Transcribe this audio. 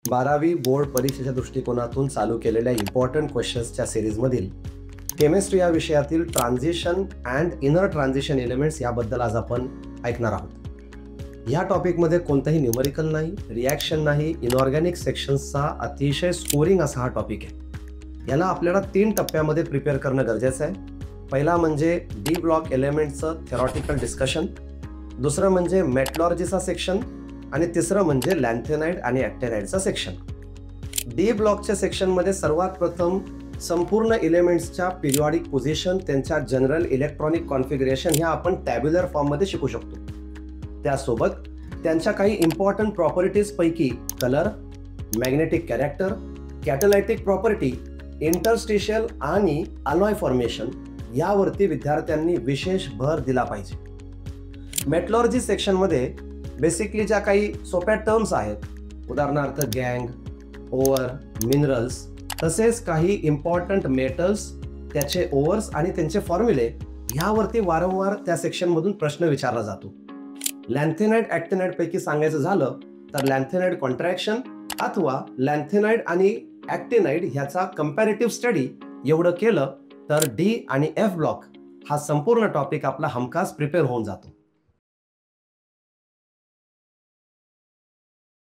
12वी बोर्ड परीक्षेच्या दृष्टिकोनातून चालू केलेल्या इम्पॉर्टंट क्वेश्चन्सच्या सिरीजमधील केमिस्ट्री या विषयातील transition and inner transition elements याबद्दल आज आपण ऐकणार आहोत। या टॉपिकमध्ये कोणताही न्यूमरिकल नाही, रिॲक्शन नाही, इनऑर्गॅनिक सेक्शन्सचा अतिशय स्कोरिंग असा हा टॉपिक आहे। याला आपल्याला 3 टप्प्यामध्ये प्रिपेअर करणं गरजेचं आहे। पहिला म्हणजे डी ब्लॉक एलिमेंटचं थेरॉटिकल डिस्कशन, दुसरं म्हणजे मेटलॉर्जीचा सेक्शन आणि तिसरं म्हणजे लॅन्थेनाइड आणि ॲक्टिनाइडचा सेक्शन। डी ब्लॉकच्या सेक्शनमध्ये सर्वात प्रथम संपूर्ण एलिमेंट्सच्या पिरियॉडिक पोझिशन, त्यांच्या जनरल इलेक्ट्रॉनिक कॉन्फिगरेशन ह्या आपण टॅब्युलर फॉर्ममध्ये शिकू शकतो। त्यासोबत त्यांच्या काही इम्पॉर्टंट प्रॉपर्टीज पैकी colour, magnetic character, catalytic property, interstitial आणि अलॉय फॉर्मेशन यावरती विद्यार्थ्यांनी विशेष भर दिला पाहिजे। मेटलॉर्जी सेक्शनमध्ये बेसिकली ज्या काही सोप्या टर्म्स आहेत, उदाहरणार्थ गँग, ओअर, मिनरल्स, तसेच काही इम्पॉर्टंट मेटल्स, त्याचे ओअर्स आणि त्यांचे फॉर्म्युले यावरती वारंवार त्या सेक्शनमधून प्रश्न विचारला जातो। लॅन्थेनाइड ॲक्टिनाइड पैकी सांगायचं झालं तर लॅन्थेनाइड कॉन्ट्रॅक्शन अथवा लॅन्थेनाइड आणि ॲक्टिनाइड ह्याचा कंपॅरेटिव्ह स्टडी एवढं केलं तर डी आणि एफ ब्लॉक हा संपूर्ण टॉपिक आपला हमखास प्रिपेअर होऊन जातो।